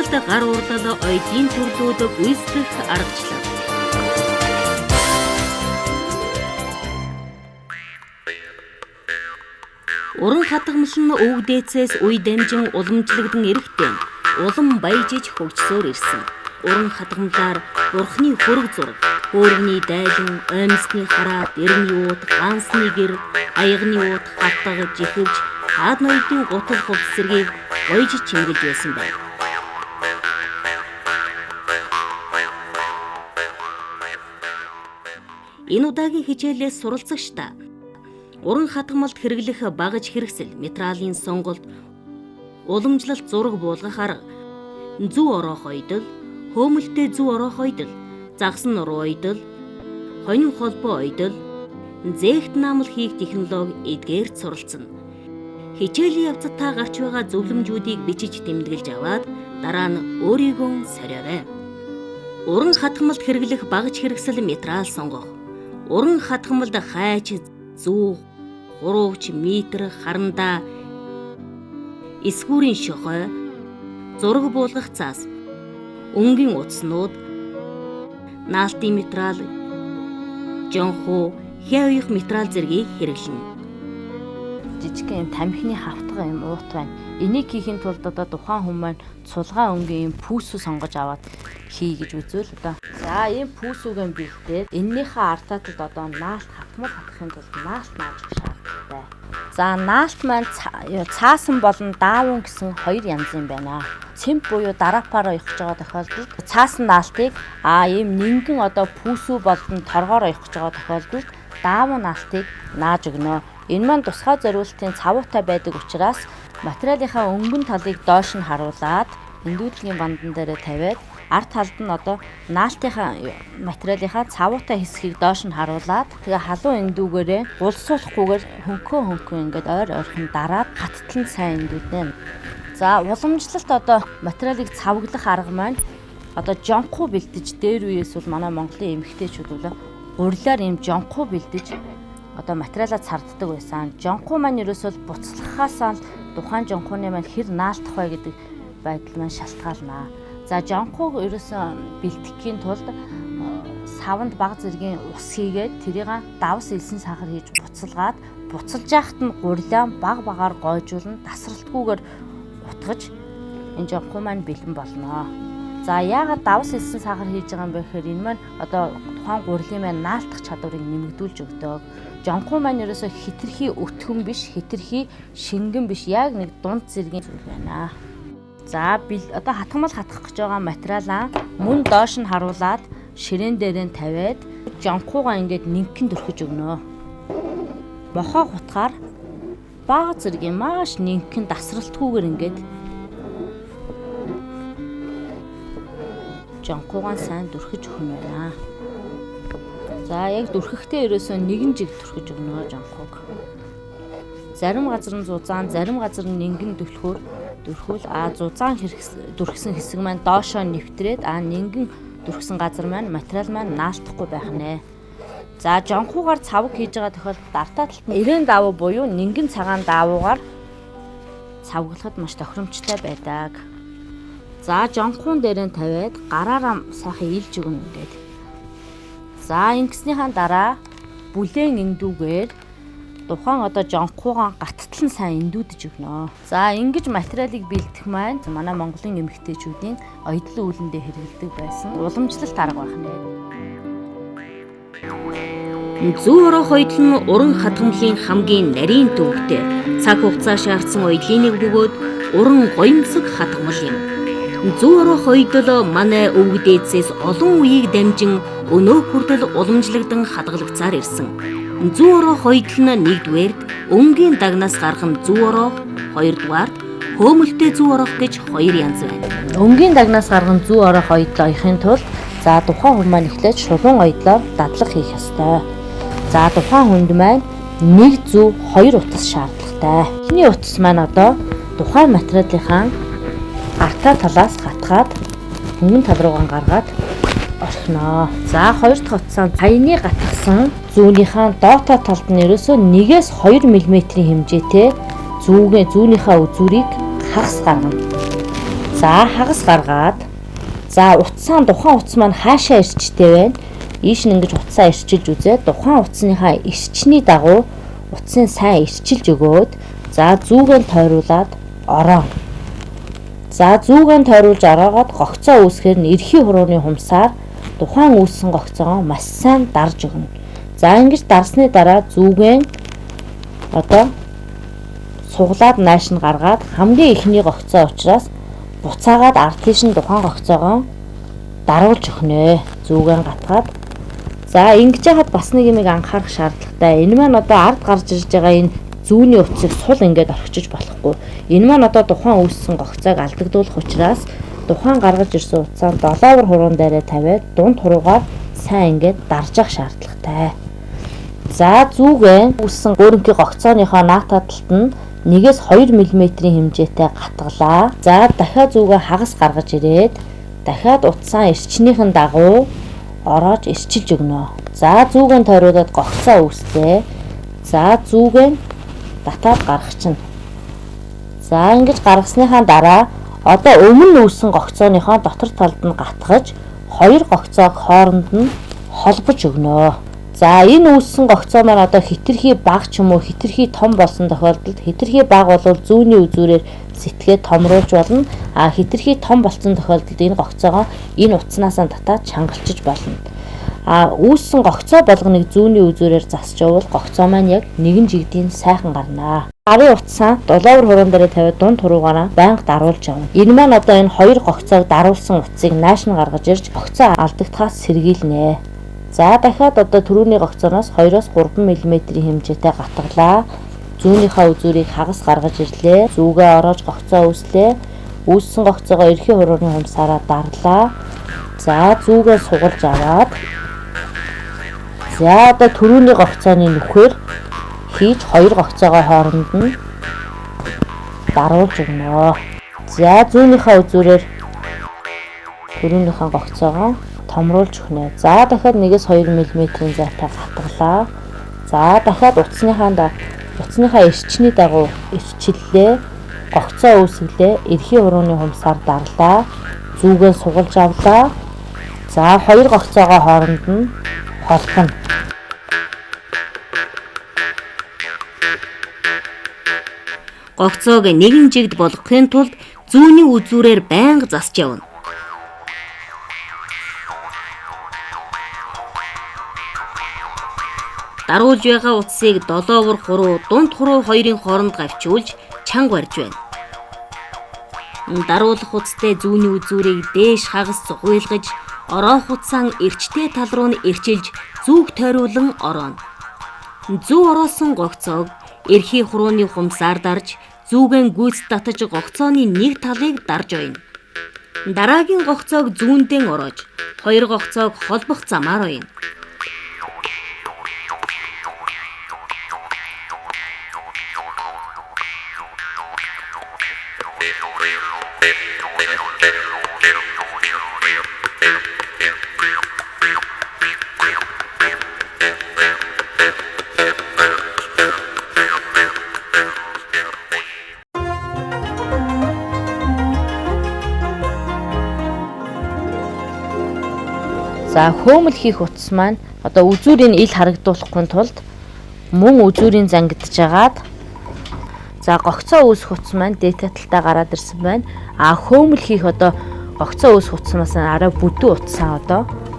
хатгамалд гар урлал оёдын төрлүүд гүйцэтгэх аргачлал. Уран хатгамал нь өвөг дээдсээс үе дамжин уламжлагдсан эрэхтэн улам баяжиж хөгжсөөр ирсэн. Уран хатгамлаар бурхны хөрөг зураг, хөөргөний дайлан, оймсны хараа, дэрний ууд, ганцны гэр, аягны ууд хатгаж жихвж, хаад ноёдын гутал хувц зэргийг гоёж чимгэлж байсан байна. Энэ удаагийн хичээлээс суралцагчдаа уран хатгамалд хэрэглэх багаж хэрэгсэл, материалын сонголт, уламжлалт зураг буулгах арга, зүү ороох ойдол, хөөмөлтэй зүү ороох ойдол, загсан нуруу ойдол, хонин холбоо ойдол, зээгт наамал хийх технологи эдгээрт суралцсан. Хичээлийн явцад та гарч байгаа зөвлөмжүүдийг бичиж тэмдэглэж аваад дараа нь өөрийгөө сориорой. Уран хатгамалд хэрэглэх багаж хэрэгсэл, материал сонгох. Уран хатгамалд хайч, зүү, хурууч, метр, харандаа, эсгүүрийн шохой, зураг буулгах цаас, өнгийн утаснууд, наалтын материал, жонхуу, хяа уйх материал зэргийг хэрэглэнэ. Жижигхэн тамхины хавтга юм уут байна. Энийг хийхин тулд одоо тухайн хүн маань цулгаа өнгийн пүүсүү сонгож аваад хий гэж үзвэл одоо. За ийм пүүсүүгэн бэлдээд эннийхээ артаатад одоо наалт хатмал хатахын тулд наалт нааж шаардлагатай. За наалт маань цаасан болон даавун гэсэн хоёр янз юм байна. Цэмп буюу дараапаараа явах гэж байгаа тохиолдолд цаасан наалтыг ийм нингэн одоо пүүсүү болон торгоор явах гэж байгаа тохиолдолд даавун наалтыг нааж өгнө. Энэ маань тусгай зориултын цавуутай байдаг учраас материалынхаа өнгөн талыг доош нь харуулад эндүүдлийн бандан дээрээ тавиад арт талд нь одоо наалтынхаа материалынхаа цавуутай хэсгийг доош нь харуулад тэгээ халуун эндүүгээрээ улсуулахгүйгээр хөнхөө ингээд ойрхон дараад хаттлан сайн эндүүднэ. За уламжлалт одоо материалыг цавглах арга маань одоо жонхуу бэлдэж дээр үеэс бол манай Монголын эмэгтэйчүүд бол гурилаар ийм жонхуу бэлдэж одоо материалаа царддаг байсан. Жонхуу маань ерөөсөө буцлахаасаа тухайн жонхууны маань хэр наалтах вэ гэдэг байдал маань шалтгаална. За жонхууг ерөөсөө бэлтгэхийн тулд саванд баг зэргийн ус хийгээд тэрийг давс элсэн сахар хийж буцалгаад буцалж яхад нь гурилаа баг багаар гойжуулна, тасралтгүйгээр утгаж энэ жонхуу маань бэлэн болно. За яагаад давс элсэн сахар хийж байгаа юм бэ гэхээр энэ маань одоо тухайн гурилын маань наалтах чадварыг нэмэгдүүлж өгдөг. Жонхуу маань ерөөсө хитрхи өтгөн биш, хитрхи шингэн биш, яг нэг дунд зэргийн зүйл байна. За одоо хатгамал хатгах гэж байгаа материалаа мөн доош нь харуулад ширээн дээр нь тавиад жонхуугаа ингээд нэгхэн дөрхиж өгнө. Мохоо хутгаар бага зэргийн маш нэгхэн дасралтгүйгээр ингээд жонхуугаа сайн дөрхиж өгнө байна. За яг дүрхэхдээ ерөөсөө нэгэн жиг дүрхэж өгнө жонхог. Зарим газар нь зузаан, зарим газар нь нингэн дөлхөөр дөрхүүл зузаан дүрхсэн хэсэг маань доошоо нэвтрээд нингэн дүрхсэн газар маань материал маань наалтахгүй байх нэ. За жонхуугаар цавг хийж байгаа тохиолдолд артаа талд эрээн давуу буюу нингэн цагаан давуугаар цавглахад маш тохиромжтой байдаг. За жонхуун дээр нь тавиад гараараа сайхан илж өгнө гэдэг. За ингэснийхаа дараа бүлээн эндүүгээр тухайн одоо жонхуугаан гаттал нь сайн эндүүдэж өгнө. За ингэж материалыг бэлдэх маань манай Монголын эмэгтэйчүүдийн оёдлын үүлэндээ хэрэглэдэг байсан уламжлалт арга байх нэ. Зүү ороох оёдол нь уран хатгамлын хамгийн нарийн төвөгтэй цаг хугацаа шаардсан оёдлын нэг бөгөөд уран гоёмсог хатгамал юм. Зүү ороох оёдол манай өвөг дээдсээс олон үеийг дамжин өнөө хүртэл уламжлагдан хадгалагдсаар ирсэн. Зүү ороох оёдол нь нэгдүгээрд өнгийн дагнаас гарах зүү ороох, хоёрдугаард хөөмөлтэй зүү ороох гэж хоёр янз байна. Өнгийн дагнаас гарах зүү ороох оёдлоо ойхын тулд за тухайн хүн маань эхлээд шулуун оёдлоор дадлага хийх ёстой. За тухайн хүнд маань нэг зүү, хоёр утас шаардлагатай. Эхний утас маань одоо тухайн материалынхаа артаа талаас хатгаад өмнө тал руугаа гаргаад орхино. За хоёр дахь утсаа хаяны гатгсан зүүнийхээ доотоо талд нь ерөөсөө 1-2 мм хэмжээтэй зүүнийхээ үзүүрийг хагас гаргана. За хагас гаргаад утсаа тухайн утас маань хаашаа ирчтэй байна. Ийш нь ингэж утсаа ирчилж үзээд тухайн утасныхаа ирчний дагуу утсын сайн ирчилж өгөөд зүүгэн тойруулаад ороо. Зүүгэн тойруулж ороогоод гогцоо үүсгэхээр нь эрхий хурууны хумсаар тухайн үүссэн гогцоогоо маш сайн дарж өгнө. Ингэж дарсны дараа зүүгэн суглаад нааш нь гаргаад хамгийн ихний гогцоо учраас буцаагаад ард тийш нь тухайн гогцоогоо даруулж өгнө. Зүүгэн гатгаад. Ингэж яхад бас нэг юм анхаарах шаардлагатай. Энэ маань ард гарч ирж байгаа энэ зүүнний утсыг сул ингээд орхиж болохгүй. Энэ маань тухайн үүссэн гогцоог алдагдуулах учраас тухайн гаргаж ирсэн утсаа долоовор хуруун дээрээ тавиад дунд хуруугаар сайн ингээд даржах шаардлагатай. Зүүгэн үүссэн гөрөнхий гогцооныхоо наатаа талд нь 1-2 мм-ийн хэмжээтэй гатгалаа. Дахиад зүүгээ хагас гаргаж ирээд дахиад утсаа эрчнийхэн дагуу ороож эрчилж өгнө. Зүүгэн тойруулаад гогцоо үүслээ. Зүүгэн татаад гаргачихна. Ингэж гаргасныхаа дараа өмнө үүссэн гогцооныхоо дотор талд нь гатгаж 2 гогцоог хооронд нь холбож өгнө. Энэ үүссэн гогцоо маань хэтэрхий бага ч юм уу хэтэрхий том болсон тохиолдолд хэтэрхий бага бол зүүнний үзүүрээр сэтгээд томруулж болно. Хэтэрхий том болсон тохиолдолд энэ гогцоогоо энэ утаснаас татаад чангалчиж болно. Үүссэн гогцоо болгоныг зүүнний үзүүрээр засч явбал гогцоо маань яг нэгэн жигдийн сайхан гарнаа. Гарын утсаа долоовор хуруун дээр тавиад дунд хуруугаараа байнга даруулж явна. Энэ маань энэ 2 гогцоог даруулсан утсыг нааш нь гаргаж ирж гогцоо алдагдахаас сэргийлнэ. Дахиад түрүүний гогцооноос 2-3 мм-ийн хэмжээтэй гатгалаа. Зүүнийхээ үзүүрийг хагас гаргаж ирлээ. Зүүгээ ороож гогцоо үүслээ. Үүссэн гогцоогоо эрхий хурууны хумсаараа дарлаа. Зүүгээ сугалж аваад түрүүний гогцооны нүхээр хийж 2 гогцоогоо хооронд нь даруулж өгнө. Зүүнийхээ үзүүрээр түрүүнийхээ гогцоогоо томруулж өгнө. Дахиад 1-2 мм-ийн зайтай гатгалаа. Дахиад утасныхаа эрчний дагуу эрчиллээ. Гогцоо үүсгэлээ. Эрхий хурууны хумсаар дарлаа. Зүүгээ сугалж авлаа. 2 гогцоогоо хооронд нь холбоно. Гогцоог нэгэн жигд болгохын тулд зүүнний үзүүрээр байнга засч явна. Даруулж байгаа утсыг долоовор хуруу, дунд хуруу хоёрын хооронд гавчуулж чанга барьж байна. Даруулах утастай зүүнний үзүүрийг дээш хагас цугуйлгаж, ороох утсаа эрчтэй тал руу нь эрчилж зүүг тойруулан орооно. Зүү ороосон гогцоог эрхий хурууны хумсаар дарж, зүүгэн гүйц татаж гогцооны нэг талыг дарж ойно. Дараагийн гогцоог зүүндэн ороож, 2 гогцоог холбох замаар ойно. Хөөмөл хийх утас маань үзүүрийн ил харагдуулахгүй тулд мөн үзүүрийн зангидж агаад гогцоо үүсэх утас маань дээтэй талтаа гараад ирсэн байна. Хөөмөл хийх гогцоо үүсэх утаснаас арай бүдүү утсаа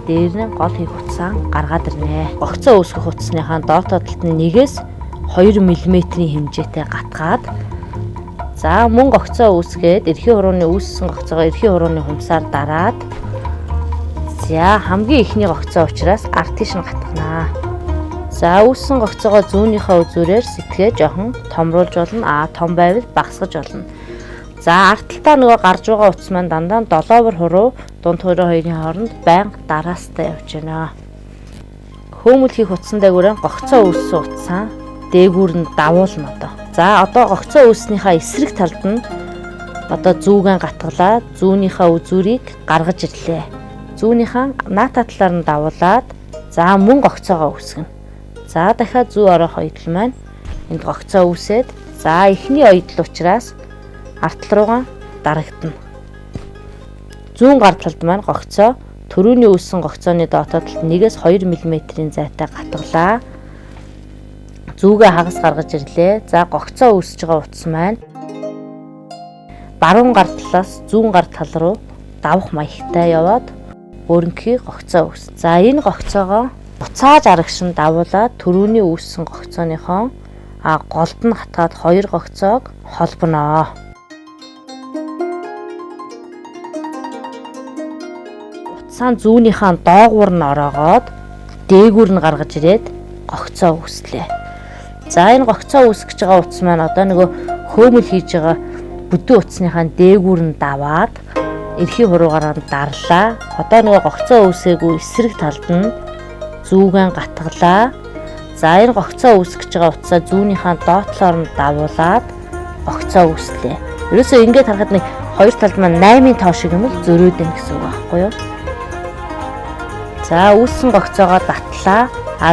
дээр нь гол хийх утсаа гаргаад ирнэ. Гогцоо үүсгэх утасныхаа доотой талд нь 1-2 мм-ийн хэмжээтэй гатгаад мөн гогцоо үүсгээд эрхий хурууны үүссэн гогцоогоо эрхий хурууны хумсаар дараад хамгийн ихний гогцоо учраас ард тийш нь гатгана. Үүссэн гогцоогоо зүүнийхээ үзүүрээр сэтгээ жоохон томруулж болно. Том байвал багасгаж болно. Ард талдаа гарч байгаа утас маань дандаа долоовор хуруу, дунд хуруу хоёрын хооронд байнга дараастай явж байна. Хөөмөл хийх утсан дээгүүрээ гогцоо үүссэн утсаа дээгүүр нь давуулна гогцоо үүснийхаа эсрэг талд нь зүүгэн гатгалаа. Зүүнийхээ үзүүрийг гаргаж ирлээ. Зүүнийхээ наата талаар нь давуулаад мөн гогцоогоо үүсгэнэ. Дахиад зүү орох оёдол маань энд гогцоо үүсээд эхний оёдол учраас арт руугаа дарагдана. Зүүн гар талд маань гогцоо төрөүний үүссэн гогцооны доотод 1-2 мм-ийн зайтай гатгалаа. Зүүгээ хагас гаргаж ирлээ. За гогцоо үүсэж байгаа утас маань баруун гар талаас зүүн гар тал руу давах маягтай яваад өөрөнхий гогцоо үүс. За энэ гогцоогоо буцааж арагшин давуулаад төрөүний үүссэн гогцооныхоо голд нь хатгаад 2 гогцоог холбоно. Утсаа зүүнийхээ доогуур нь ороогоод дээгүүр нь гаргаж ирээд гогцоо үүслээ. За энэ гогцоо үүсгэж байгаа утас маань одоо нөгөө хөөмөл хийж байгаа бүдүүн утасныхаа дээгүүр нь даваад эрхий хуруугаараа дарлаа. Одоо нөгөө гогцоо үүсээгүй эсрэг талд нь зүүгэн гатгалаа. За энэ гогцоо үүсгэж байгаа утсаа зүүнийхээ доотлоор нь давуулаад гогцоо үүслээ. Ерөөсөө ингэж харахад нэг хоёр талд маань 8-ын тоо шиг юм л зөрөөд юм гэсэн үг байхгүй юу? За үүссэн гогцоогоо татлаа.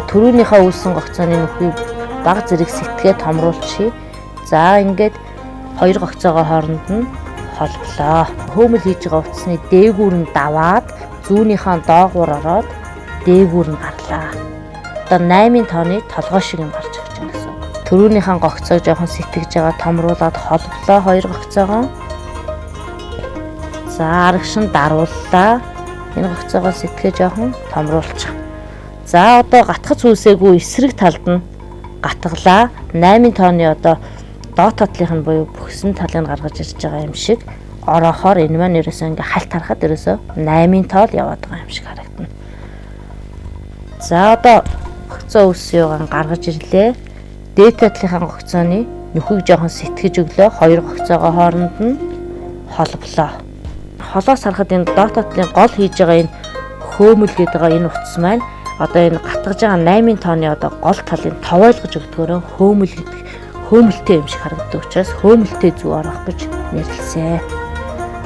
Төрөөнийхөө үүссэн гогцооны нүхийг баг зэрэг сэтгээ томруулчихъя. За ингээд хоёр гогцоогоо хооронд нь холболоо. Хөөмөл хийж байгаа утасны дээгүүр нь даваад зүүнийхээ доогуур ороод дээгүүр нь гарлаа. Одоо 8-ын тооны толгой шиг юм гарч ирж байна гэсэн үг. Төрөөнийхөө гогцоог жоохон сэтгэж байгаа томруулаад холболоо хоёр гогцоогоо. За арагшин дарууллаа. Энэ гогцоогоо сэтгэж жоохон томруулчих. За одоо гатгац үүсээгүй эсрэг талд нь гатгалаа. 8-ын тооны одоо доод татлынх нь буюу бүхсэн талыг гаргаж ирж байгаа юм шиг ороохоор энэ маань ерөөсөө ингээ хальт харахад ерөөсөө 8-ын тоол яваад байгаа юм шиг харагдана. За одоо гогцоо үүссэн юугаар гаргаж ирлээ. Дээд татлынхаа гогцооны нүхийг жоохон сэтгэж өглөө. Хоёр гогцоогоо хооронд нь холболоо. Холоос харахад энэ доод татлын гол хийж байгаа энэ хөөмөл гэдэг байгаа энэ утас маань одоо энэ гатгаж байгаа 8-ын тооны одоо гол талын товойлгож өгдгөөрөө хөөмөлтэй юм шиг харагддаг учраас хөөмөлтэй зүг орох гэж нэрлэсэн.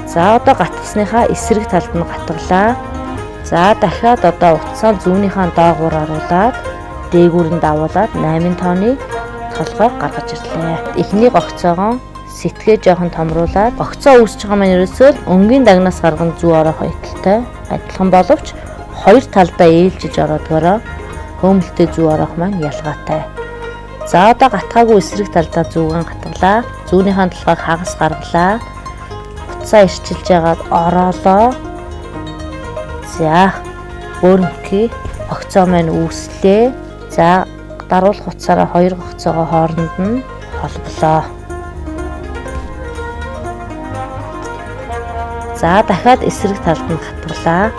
За одоо гатгасныхаа эсрэг талд нь гатглаа. За дахиад одоо утсаа зүүнийхээ доогуур оруулаад дээгүүр нь давуулаад 8-ын тооны толгойг гаргаж ирлээ. Эхний гогцоогоо сэтгээ жоохон томруулаад гогцоо үүсэж байгаа маань ерөөсөө өнгийн дагнаас гарган зүү орох байдалтай адилхан боловч хоёр талдаа ээлжиж ороодгоороо хөөмөлтэй зүү орох маань ялгаатай. За одоо гатгаагүй эсрэг талдаа зүүгэн гатглаа. Зүүнийхээ толгойг хагас гаргалаа. Утсаа ирчилж яагаад ороолоо. За өөрөнхий гогцоо маань үүслээ. За даруулах утсаараа хоёр гогцоогоо хооронд нь холболоо. За дахиад эсрэг талд нь гатглаа.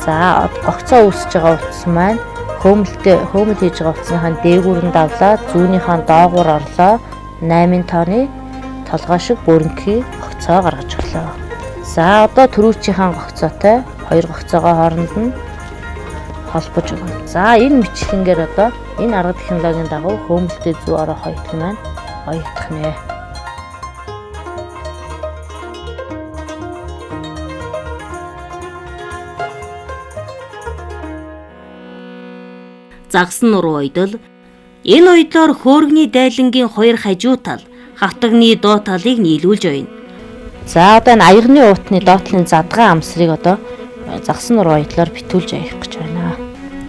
За гогцоо үүсэж байгаа утас маань хөөмөл хийж байгаа утасныхаа дээгүүр нь давлаа. Зүүнийхээ доогуур орлоо. 8-ын тооны толгой шиг бүрэнхий гогцоо гаргаж өглөө. За одоо түрүүчийнхээ гогцоотой хоёр гогцоогоо хооронд нь холбож өгнө. За энэ мэтлэнгээр одоо энэ арга технологийн дагуу хөөмөлтэй зүү орох хоёрт маань оюутгах нэ. Загсан нуруу ойдол энэ ойдлоор хөөргөний дайлангийн хоёр хажуу тал хавтагны доо талыг нийлүүлж байна. За одоо энэ аягны уутны доотлын задгаан амсрыг одоо загсан нуруу ойдлоор битүүлж аях гэж байна.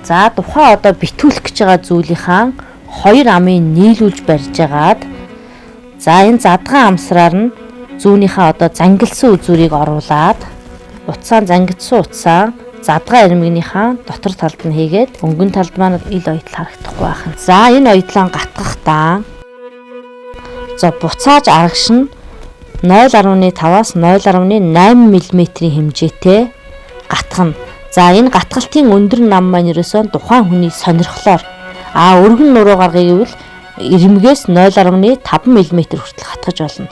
За тухайн одоо битүүлэх гэж байгаа зүйлийнхаа хоёр амыг нийлүүлж барьж агаад за энэ задгаан амсраар нь зүүнийхээ одоо зангилсан үзүүрийг оруулаад утсаа зангидсан утсаа задгаа ирмэгнийхаа дотор талд нь хийгээд өнгөн талд маань ил ойдол харагдахгүй байх. За энэ ойдлоо гатгахдаа за буцааж арагшин 0.5-аас 0.8 мм-ийн хэмжээтэй гатгана. За энэ гатгалтын өндөр нам маань ерөөсөө тухайн хүний сонирхлоор өргөн нуруу гаргая гэвэл ирмэгээс 0.5 мм хүртэл гатгаж болно.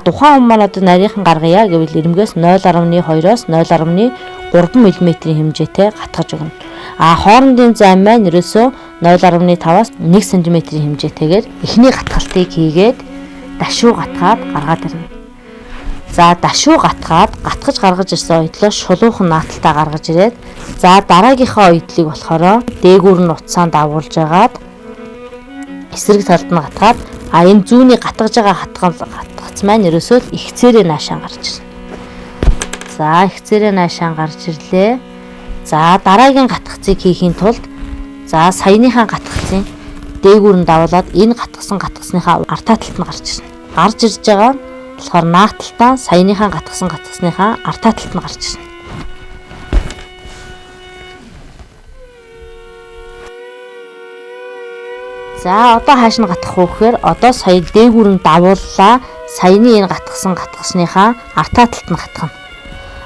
Тухайн хүн маань одоо нарийнхан гаргая гэвэл ирмэгээс 0.2-оос 0.3 мм-ийн хэмжээтэй гатгаж өгнө. Хоорондын зай маань ерөөсөө 0.5-аас 1 см-ийн хэмжээтэйгээр эхний гатгалтыг хийгээд дашуу гатгаад гаргаад ирнэ. За дашуу гатгаад гатгаж гаргаж ирсэн ойдлоо шулуухан нааталтаа гаргаж ирээд за дараагийнхаа ойдлыг болохоор дээгүүр нь утсаанд давуулж агаад эсрэг талд нь гатгаад энэ зүүний гатгаж байгаа гатгац маань ерөөсөө ихцээрээ наашаа гарч ирнэ. За ихцээрээ наашаа гарч ирлээ. За дараагийн гатгцыг хийхийн тулд за саяныхаа гатгцын дээгүүр нь давуулаад энэ гатгсныхаа артаа талд нь гарч ирнэ. Гарч ирж байгаа болохоор нааталтаа саяныхаа гатгсныхаа артаа талд нь гарч ирнэ. За одоо хааш нь гатгах вэ гэхээр одоо сая дээгүүр нь давууллаа. Саяны энэ гатгсныхаа артаа талд нь гатгах нь.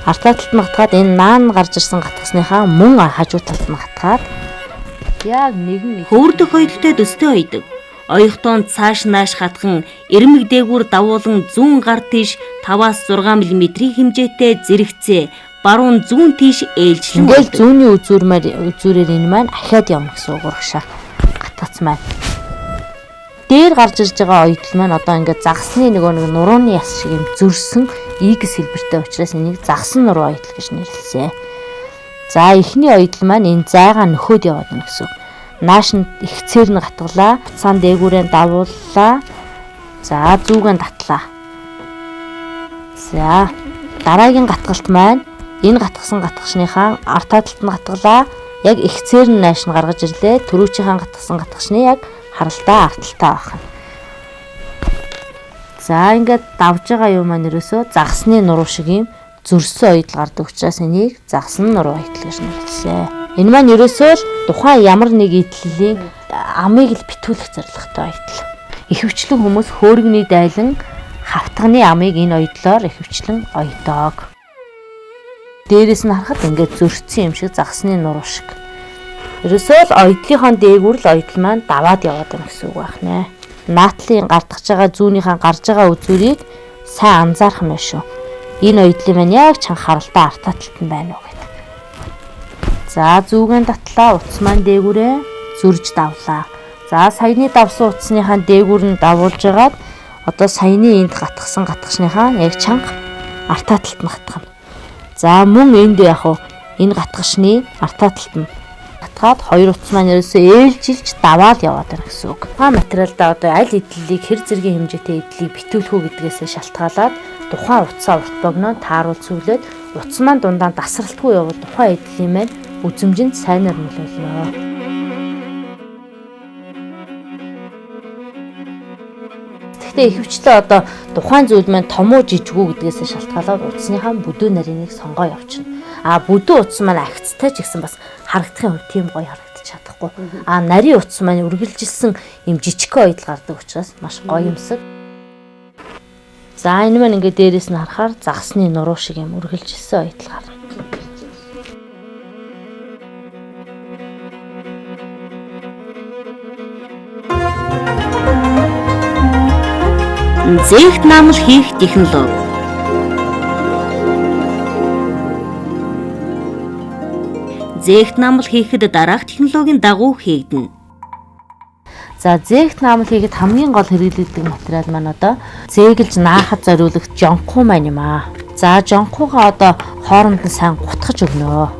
Артаа талд нь гатгаад энэ наан гарч ирсэн гатгсныхаа мөн хажуу талд нь гатгаад яг нэгэн хөвөрдөх ойдолтой дөстэй ойдог. Оёхтон цааш нааш хатхан эрмэг дээгүүр давуулан зүүн гар тийш 5-6 мм-ийн хэмжээтэй зэрэгцээ баруун зүүн тийш ээлжлэн ингээл зүүнний үзүүрээр энэ маань ахиад явна гэсэн үг урагшаа. Гатгац маань дээр гарч ирж байгаа ойдол маань одоо ингээд загсны нэг нурууны яс шиг юм зөрсөн X хэлбэртэй учраас энийг загсан нуруу ойдол гэж нэрлэсэн. За эхний ойдол маань энэ зайгаа нөхөд яваад байна гэсэн үг. Нааш нь ихцээр нь гатглаа, цаан дээгүүрээ давууллаа. За зүүгэн татлаа. За дараагийн гатгалт маань энэ гатгсныхаа артаа талд нь гатглаа. Яг ихцээр нь нааш нь гаргаж ирлээ. Түрүүчийн гатгсны яг харалтаа арталтаа байна. За ингээд давж байгаа юм маань ерөөсөө загсны нуруу шиг юм зөрсөн ойдол гардаг учраас энийг загсан нуруу ойдол гэж нэрлэсэн. Энэ маань ерөөсөө л тухайн ямар нэг идлийн амыг л битүүлэх зорилготой ойдол. Ихэвчлэн хүмүүс хөөргөний дайлан хавтганы амыг энэ ойдлоор ихэвчлэн ойдог. Дээрээс нь харахад ингээд зөрчсөн юм шиг загсны нуруу шиг. Ерөөсөө л ойдлынхаа дээгүүр л ойдол маань даваад яваад байна гэсэн үг байна. Наатлын гардах байгаа зүүнийхээ гарч байгаа үзүүрийг сайн анзаарах нь шүү. Энэ ойдлын маань яг чанга харалтаа артаа талд нь байна уу гэдэг. За зүүгэн татлаа, утас маань дээгүүрээ зөрж давлаа. За саяны давсан утасныхаа дээгүүр нь давуулж агаад одоо саяны энд гатгсныхаа яг чанга артаа талд нь гатгах. За мөн энд яг энэ гатгашны артаа талд нь гатгаад хоёр утас маань ерөөсөө ээлжилж даваад яваад байна гэсэн үг. Тухайн материалдаа одоо аль идлэлийг хэр зэргийн хэмжээтэй идлийг битүүлэх үү гэдгээс шалтгаалаад тухайн утсаа урт богноо тааруул цүглээд утас маань дундаа дасралтгүй явбал тухайн идлийн маань үзэмжинд сайнаар нөлөөлнө. Гэхдээ ихэвчлэн одоо тухайн зүйл маань том уу жижиг үү гэдгээс шалтгаалаад утасныхаа бүдүү нарийныг сонгоо явчихна. Бүдүү утас маань агцтай ч гэсэн бас харагдахын хувьд тийм гоё харагдаж чадахгүй. Нарийн утас маань үргэлжилсэн юм жижигхэн ойдол гардаг учраас маш гоё юмсаг. За энэ маань ингээд дээрээс нь харахаар загсны нуруу шиг юм үргэлжилсэн ойдол гарна. Зээгт наамал хийх технологи. Зээгт наамал хийхэд дараах технологийн дагуу хийгдэнэ. За зээгт наамал хийхэд хамгийн гол хэрэглэгдэх материал маань одоо зээглэж наахад зориулах жонхуу маань юм аа. За жонхуугаа одоо хооронд нь сайн гутгаж өгнө.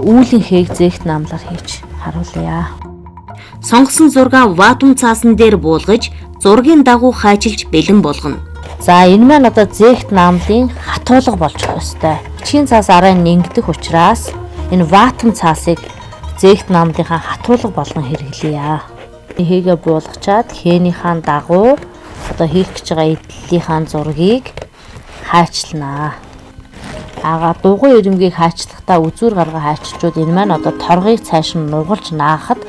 Үүлийн хээг зээгт наамлаар хийж харуулъя. Сонгосон зургаа ватум цаасан дээр буулгаж зургийн дагуу хайчилж бэлэн болгоно. За энэ маань одоо зээгт наамлын хатуулга болж ёстой. Бичгийн цаас арай нэнгдэх учраас энэ ватум цаасыг зээгт наамлынхаа хатуулга болгон хэрэглэе. Хэгээ буулгачаад хээнийхаа дагуу одоо хийх гэж байгаа идлэлийнхаа зургийг хайчлнаа. Дугуй ирэмгийг хайчлахдаа үзүүр гаргаа хайчилчууд энэ маань одоо торгыг цааш нь нугалж наахад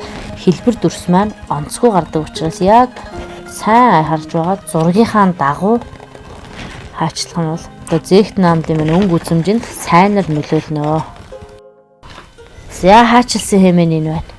хэлбэр дүрс маань онцгүй гардаг учраас яг сайн харж байгаа зургийнхаа дагуу хайчлах нь бол одоо зээгт наамлын маань өнгө үзэмжинд сайнаар нөлөөлнө. За хайчилсан хэмээн энэ байна.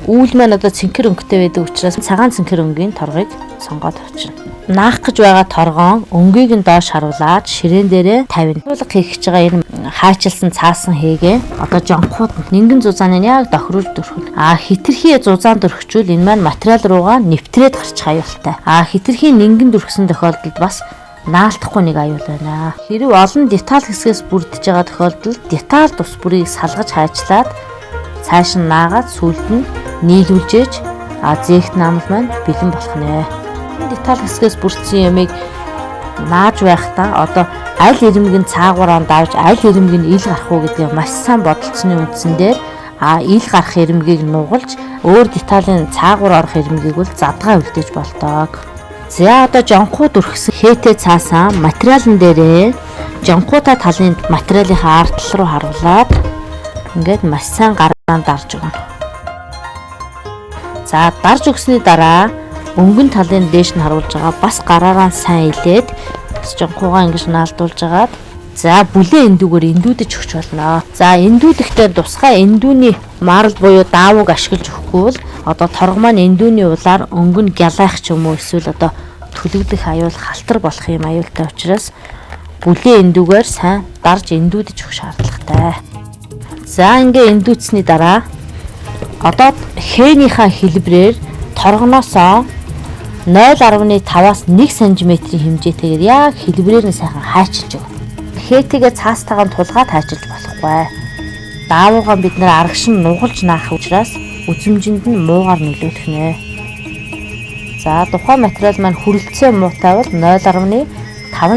Үүл маань одоо цэнхэр өнгөтэй байдаг учраас цагаан цэнхэр өнгийн торгыг сонгоод авчирна. Наах гэж байгаа торгоон өнгийг нь доош харуулад ширээн дээрээ тавина. Хуулга хийх гэж байгаа энэ хайчилсан цаасан хэгээ одоо жонхууд нэнгэн зузааны яг дохируулж дөрхөн. Хитрхи зузаан дөрхчүүл энэ маань материал руугаа нэвтрээд гарчих аюултай. Хитрхи нэнгэн дөрхсөн тохиолдолд бас наалтахгүй нэг аюул байна. Хэрэв олон деталь хэсгээс бүрдэж байгаа тохиолдолд деталь тус бүрийг салгаж хайчлаад цааш нь наагаад сүүлд нь нийлүүлжээж зээгт наамал маань бэлэн болох нэ. Деталь хэсгээс бүрдсэн ямыг нааж байхдаа одоо аль ирмэг нь цаагаараа давж аль ирмэг нь ил гарах уу гэдгийг маш сайн бодолцсны үндсэн дээр ил гарах ирмэгийг нугалж өөр деталийн цаагуур орох ирмэгийг бол задгаа үлдээж болдог. За одоо жонхууд өргсөн хээтэй цаасаа материалн дээрээ жонхуудаа талын материалынхаа ард тал руу харуулад ингээд маш сайн гараан дарж өгнө. За дарж өгсөний дараа өнгөн талын дээш нь харуулж байгаа бас гараараа сайн илээд бас жонхуугаа ингэж наалдуулж агаад за бүлээн эндүүгээр эндүүдэж өгч болно. За эндүүдэхдээ тусгай эндүүний марл буюу даавууг ашиглаж өгөхгүй бол одоо торго маань эндүүний улаар өнгөн гялайх ч юм уу эсвэл одоо түлэгдэх аюул халтар болох юм аюултай учраас бүлээн эндүүгээр сайн дарж эндүүдэж өгөх шаардлагатай. За ингээ эндүүдсний дараа одоо хээнийхаа хэлбэрээр торгоноосоо 0.5-аас 1 см-ийн хэмжээтэйгээр яг хэлбэрээр нь сайхан хайчилж өг. Хээтэйгээ цаастайгаа тулгаад хайчилж болохгүй. Даавуугаа бид нэр аргашин нугалж наах учраас үзмжинд нь муугаар нөлөөлөх нэ. За тухайн материал маань хүрэлцээ муутай бол 0.5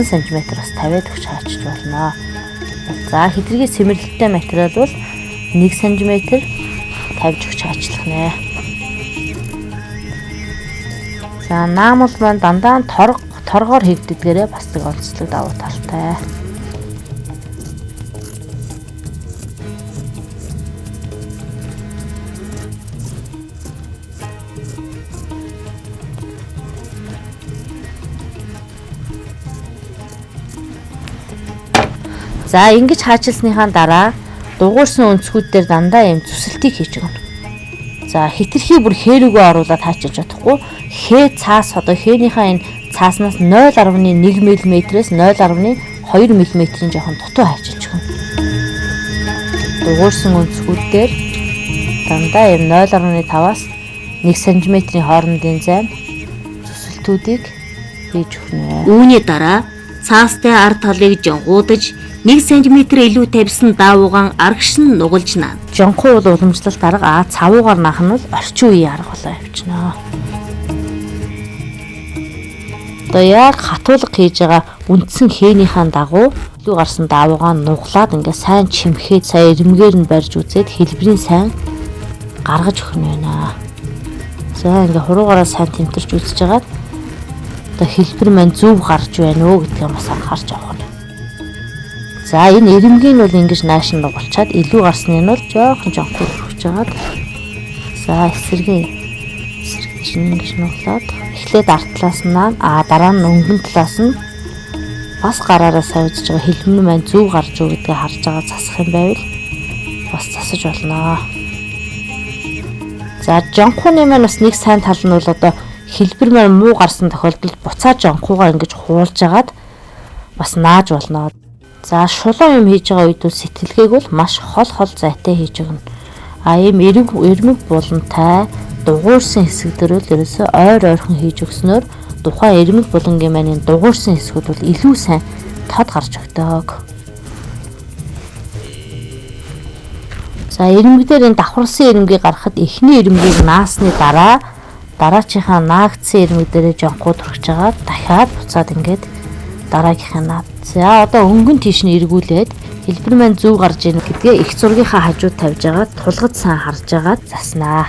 см-аас 50-д өгч хайчилж болно. За хэдэргийн сэмэрлэлтэй материал бол 1 см тавьж өгч хайчлах нэ. За наамал маань дандаа торгоор хийгддгээрээ бас нэг онцлог давуу талтай. За ингэж хаачилсныхаа дараа дугуурсан өнцгүүд дээр дандаа юм зүсэлтийг хийж өгнө. За хитрхи бүр хээрүүгөө оруулаад хаачилж чадахгүй. Хээ цаас одоо хээнийхээ энэ цааснаас 0.1 мм-ээс 0.2 мм-ийн жоохон дутуу хаачилж өгнө. Дугуурсан өнцгүүд дээр дандаа юм 0.5-аас 1 см-ийн хоорондын зайд зүсэлтүүдийг хийж өгнө. Үүний дараа цаастай ард талыг жонхуудаж 1 см илүү тавьсан даавуугаан аргашин нугалж наа. Жонхуу бол уламжлалт арга цавуугаар наах нь бол орчин үеийн арга болоо явчихна. Одоо яг хатуулга хийж байгаа үндсэн хээнийхаа дагуу илүү гарсан даавуугаа нуглаад ингээ сайн чимхээд сая ирмгээр нь барьж үзээд хэлбэрийн сайн гаргаж өгөх нь байна. За ингээ хуруугаараа сайн тэмтэрч үзэж хагаад одоо хэлбэр маань зөв гарч байна уу гэдгийг бас анхаарч авах нь. За энэ ирмгийг нь бол ингэж наашин нугалчаад илүү гарсныг нь бол жоохон өгч жагаад за эсрэг чинь ингэж нуглаад эхлээд ард талаас нь дараа нь өнгөн талаас нь бас гараараа савьж байгаа хэлбэр маань зөв гарч уу гэдгийг харж байгаа засах юм байвал бас засаж болно. За жонхууны маань бас нэг сайн тал нь бол одоо хэлбэр маань муу гарсан тохиолдолд буцаа жонхуугаа ингэж хуулж агаад бас нааж болно. За шулуун юм хийж байгаа үед сэтгэлгээг бол маш хол зайтай хийж өгнө. Ийм эрмэг булантай дугуурсан хэсэг дээр л ерөөсөө ойрхон хийж өгснөөр тухайн эрмэг булангийн маань дугуурсан хэсгүүд бол илүү сайн тод гарч өгдөг. За эрмэг дээр энэ давхарсан эрмгийг гаргахад эхний эрмгийг наасны дараачийнхаа наагдсан эрмэг дээрээ жонхууд өргөж байгаа дахиад буцаад ингээд дараагийнхаа наад. За одоо өнгөн тийш нь эргүүлээд хэлбэр маань зөв гарч ийн гэдгээ их зургийнхаа хажууд тавьж байгаа тулгад сайн харж байгаа заснаа.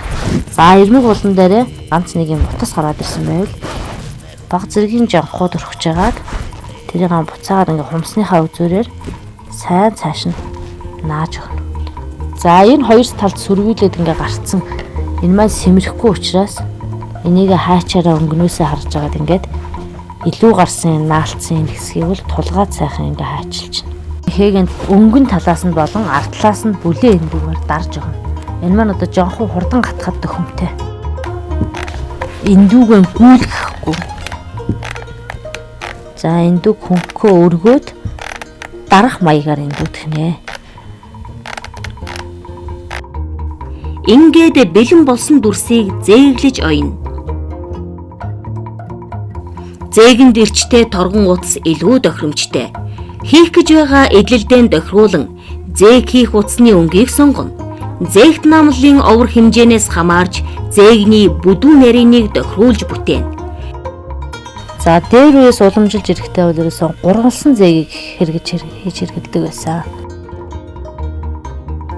За эрмэг булан дээрээ ганц нэг юм утас гараад ирсэн байвал баг зэргийн жонхууд өргөж байгаад тэрийг буцаагаад ингээ хумсныхаа үзүүрээр сайн цааш нь нааж өгнө. За энэ хоёр талд сөргүүлээд ингээ гарцсан энэ маань сэмрэхгүй учраас энийг хаачаараа өнгнөөсөө харж байгаад ингээд илүү гарсан наалцсан хэсгийг бол тулгаад сайхан ингээ хайчилж байна. Хээгэнд өнгөн талаас нь болон ард талаас нь бүлээн эндүүгээр дарж өгнө. Энэ маань одоо жонхуу хурдан гатгаад төхөмтэй. Эндүүгөө гүйлгэхгүй. За эндүү хөнгөө өргөөд дарах маягаар эндүүдэх нэ. Ингээд бэлэн болсон дүрсийг зээглэж ойно. Зээгэнд ирчтэй торгон утас илүү тохиромжтой. Хийх гэж байгаа эдлэлдэн тохируулан зээг хийх утасны өнгийг сонгоно. Зээгт намлын овор хэмжээнээс хамаарч зээгний бүдүүн нарийныг тохируулж бүтээн. За дээр үеэс уламжилж ирэхдээ бол ерөөсөн гурвалсан зээгийг хийж хэрэглэдэг байсан.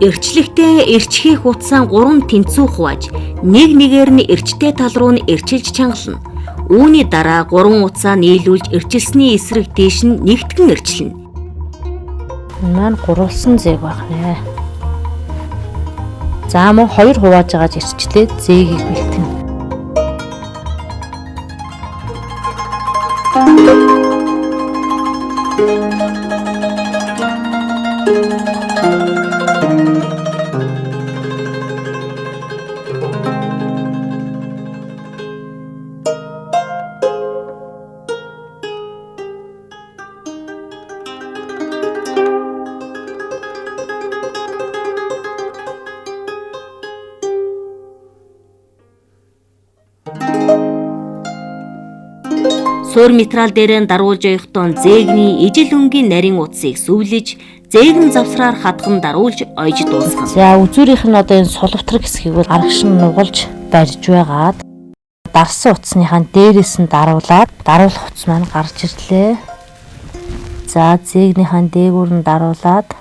Эрчлэгтээ эрчхийг утсаа 3 тэнцүү хувааж нэг нэгээр нь эрчтэй тал руу нь эрчилж чангална. Үүний дараа 3 утсаа нийлүүлж эрчилсний эсрэг дээш нь нэгтгэн эрчилнэ. Маань гурвалсан зээг байх нэ. За мөн 2 хувааж байгааж эрчлээд зээгийг бэлтгэн. Суур метрал дээрээ даруулж оёхдоо зээгний ижил өнгийн нарийн утсыг сүвлэж, зээгэн завсраар хатган даруулж ойж дуусгана. За үзүүрийнх нь одоо энэ сулвтраг хэсгийг бол арагш нь нугалж барьж байгаад дарсан утасныхаа дээрээс нь даруулаад даруулах утас маань гарч ирлээ. За зээгнийхаа дээгүүр нь даруулаад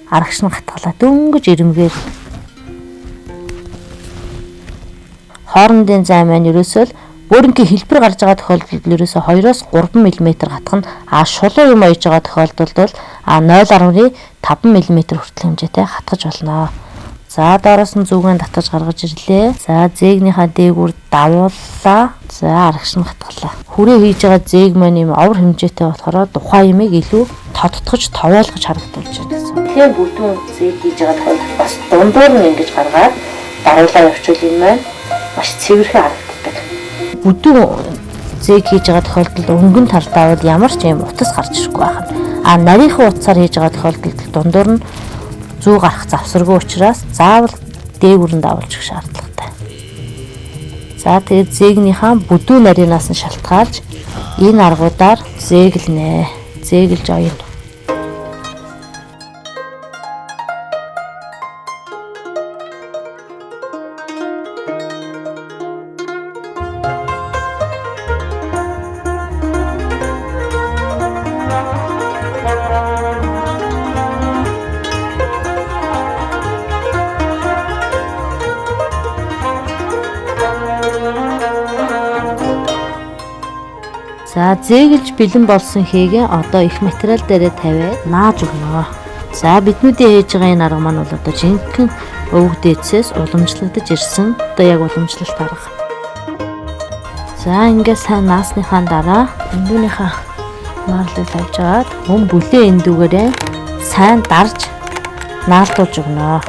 арагш нь хатгалаа дөнгөж ирэмгээр хоорондын зай маань ерөөсөө Өөрөнгийн хэлбэр гарч байгаа тохиолдолд ерөөсөө 2-оос 3 мм хатгах нь шулуу юм ойж байгаа тохиолдолд бол 0.5 мм хүртэл хэмжээтэй хатгаж болно. За доороос нь зүгэн татаж гаргаж ирлээ. За зээгнийхаа дээгүүр давууллаа. За арагш нь хатгалаа. Хүрээ хийж байгаа зээг маань юм овор хэмжээтэй болохоор тухайн юмыг илүү тодтогч товоолгож харагдуулж байна гэсэн. Тэгэхээр бүдүүн зээг хийж байгаа тохиолдолд бас дундуур нь ингэж гаргаад даруулаа явуучвал юм маань маш цэвэрхэн харагддаг. Бүдүүн зээг хийж байгаа тохиолдолд өнгөн талдаа бол ямар ч юм утас гарч ирэхгүй байх нь. Нарийнхан утсаар хийж байгаа тохиолдолд дундуур нь зүү гарах завсаргүй учраас заавал дээгүүр нь давуулж өгөх шаардлагатай. За тэгээд зээгнийхаа бүдүүн нарийнаас нь шалтгаалж энэ аргуудаар зээглэнэ. Зээглэж оёно. За зээглэж бэлэн болсон хийгээ одоо их материал дээрээ тавиад нааж өгнө. За биднүүдийн хийж байгаа энэ арга маань бол одоо жинхэнэ өвөг дээдсээс уламжлагдаж ирсэн. Одоо яг уламжлалт арга. За ингээд сайн наасныхаа дараа эндүүнийхээ маалыг тавьж аваад мөн бүлээн эндүүгээрээ сайн дарж наалдуулж өгнө.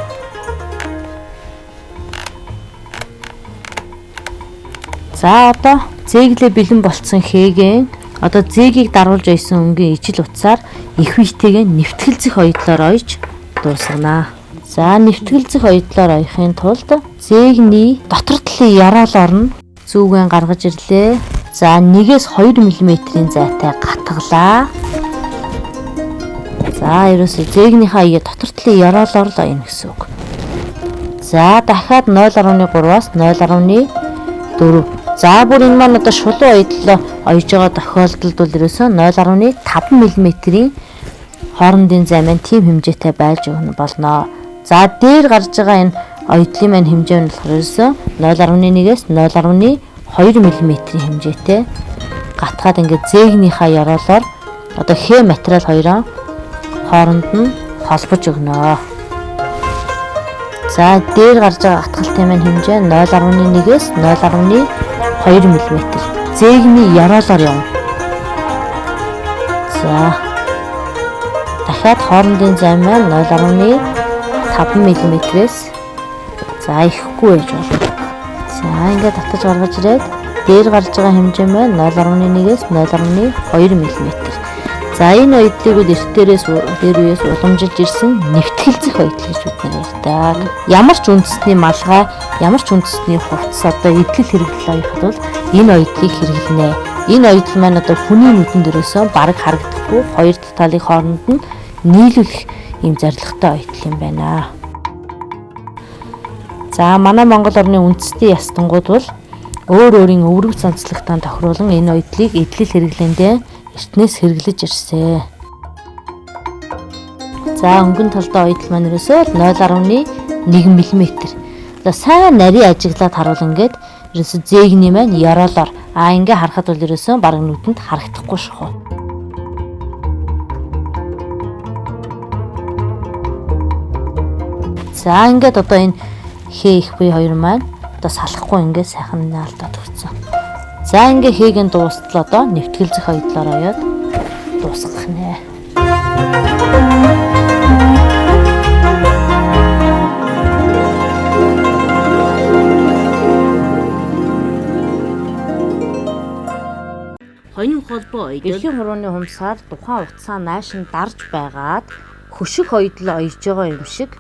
За одоо зээглээ бэлэн болцсон хээгээ одоо зээгийг даруулж ойсон өнгийн ижил утсаар их биетэйгээ нэвтгэлзэх оёдлоор ойж дуусгана. За нэвтгэлзэх оёдлоор ойхын тулд зээгний дотор талын яраалоор нь зүүгэн гаргаж ирлээ. За 1-2 мм-ийн зайтай гатглаа. За ерөөсөө зээгнийхаа дотор талын яраалоор л ойно гэсэн үг. За дахиад 0.3-аас 0.4. За бүр энэ маань одоо шулуу оёдлоо ойж байгаа тохиолдолд бол ерөөсөө 0.5 мм-ийн хоорондын зай маань тийм хэмжээтэй байж болно. За дээр гарч байгаа энэ оёдлын маань хэмжээ нь болохоор ерөөсөө 0.1-ээс 0.2 мм хэмжээтэй гатгаад ингээд зээгнийхаа яроолоор одоо хээ материал хоёроо хооронд нь холбож өгнө. За дээр гарч байгаа гатгалтын маань хэмжээ 0.1-ээс 0.2 мм. Зээгний яроолоор явна. За дахиад хоорондын зай маань 0.5 мм-ээс за ихгүй байж болно. За ингээд татаж гаргаж ирээд дээр гарч байгаа хэмжээ маань 0.1-ээс 0.2 мм. За энэ оёдлыг бол эртдээрээс дээр үеэс уламжилж ирсэн нэвтгэлзэх оёдол гэж бид нар ярьдаг. Ямар ч үндэсний малгай, ямар ч үндэсний хувцас одоо идэл хэрэглэл оёход бол энэ оёдлыг хэрэглэнэ. Энэ оёдол маань одоо хүний нүдэнд өрөөсөө бараг харагдахгүй хоёр талын хооронд нь нийлүүлэх юм зорилготой оёдол юм байна. За манай Монгол орны үндэсний ястангууд бол Өөр өөрийн өвөрөг цанцлагтаа тохируулан энэ оёдлыг эдлэл хэрэглээндээ эртнээс хэрэглэж ирсэн. За өнгөн талдаа оёдл маань ерөөсөө 0.1 мм. Сайн нарийн ажиглаад харуул ингээд ерөөсөө зээгний маань ёроолоор ингээ харахад бол ерөөсөө бараг нүдэнд харагдахгүй шахуу. За ингээд одоо энэ хээ их буй хоёр маань одоо салахгүй ингээд сайхан наалтаад өгсөн. За ингээ хээгийн дуустал одоо нэвтгэлзэх оёдлоор оёод дуусгах нэ. Хонин холбоо оёдол Эрхийн хурууны хумсаар тухайн утсаа наашин дарж байгаад хөших оёдол оёж байгаа юм шиг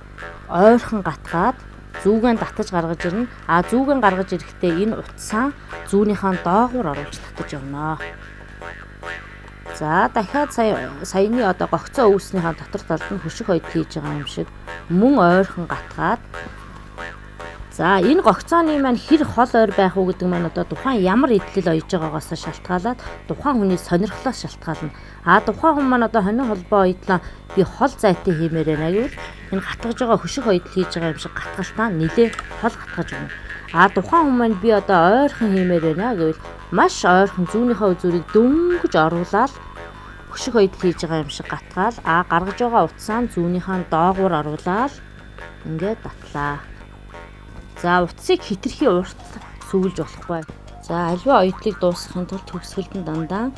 ойрхон гатгаад зүүгэн татаж гаргаж ирнэ. Зүүгэн гаргаж ирэхдээ энэ утсаа зүүнийхээ доогуур оруулж татаж явна. За дахиад саяны одоо гогцоо үүснийхээ дотор талд нь хөших оёдол хийж байгаа юм шиг мөн ойрхон гатгаад за энэ гогцооны маань хэр хол ойр байх уу гэдэг маань одоо тухайн ямар эдлэл оёж байгаагаас шалтгаалаад тухайн хүний сонирхлоос шалтгаална. Тухайн хүн маань одоо хонин холбоо оёдлоо би хол зайтай хиймээр байна гэвэл энэ гатгаж байгаа хөших оёдол хийж байгаа юм шиг гатгалтаа нилээ хол гатгаж өгнө. Тухайн хүн маань би одоо ойрхон хиймээр байна гэвэл маш ойрхон зүүнийхээ үзүүрийг дөнгөж оруулаад хөших оёдол хийж байгаа юм шиг гатгаал гаргаж байгаа утсаа зүүнийхээ доогуур оруулаад ингээд татлаа. За утсыг хитрхи урт сүүлж болохгүй. За аливаа оёдлыг дуусгахын тулд төгсгөлд нь дандаа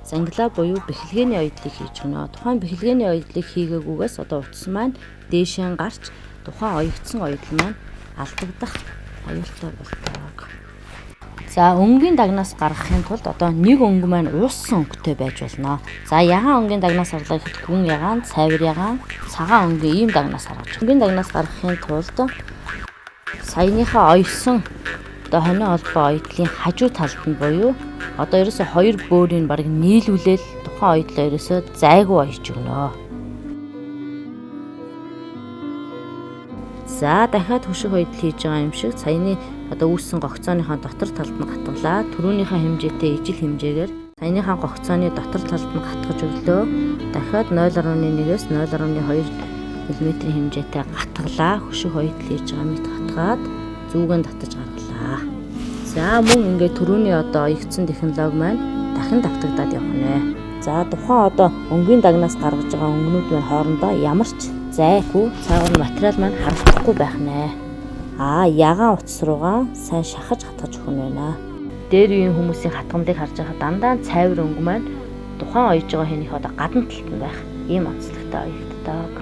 зангилаа буюу бэхлэгээний оёдлыг хийж өгнө. Тухайн бэхлэгээний оёдлыг хийгээгүйгээс одоо утас маань дээшээ гарч тухайн оёгдсон оёдол маань алдагдах аюултай болдог. За өнгийн дагнаас гаргахын тулд одоо нэг өнгө маань ууссан өнгөтэй байж болно. За ягаан өнгийн дагнаас гаргахад гүн ягаан, цайвар ягаан, цагаан өнгийн ийм дагнаас гаргаж. Өнгийн дагнаас гаргахын тулд саяныхаа оёсон одоо хонин холбоо оёдлын хажуу талд нь буюу одоо ерөөсө хоёр бөөрийг бараг нийлүүлээл тухайн оёдлоо ерөөсө зайгүй оёж өгнө. За дахиад хөших оёдол хийж байгаа юм шиг саяны одоо үүссэн гогцооныхоо дотор талд нь гатглаа. Түрүүнийхээ хэмжээтэй ижил хэмжээгээр саяныхаа гогцооны дотор талд нь гатгаж өглөө. Дахиад 0.1-ээс 0.2 мм хэмжээтэй гатглаа. Хөших оёдол хийж байгаа мэт гатгаад зүүгэн татаж гаргалаа. За мөн ингээд түрүүний одоо оёгдсон технологи маань дахин давтагдаад явах нэ. За тухайн одоо өнгийн дагнаас гаргаж байгаа өнгөнүүд маань хоорондоо ямар ч зайгүй цаагын материал маань харагдахгүй байх нэ. Ягаан утас руугаа сайн шахаж хатгаж өгөх нь байна. Дээр үеийн хүмүүсийн хатгамлыг харж байхад дандаа цайвар өнгө маань тухайн оёж байгаа хэнийх одоо гадна талд нь байх ийм онцлогтой оёгддог.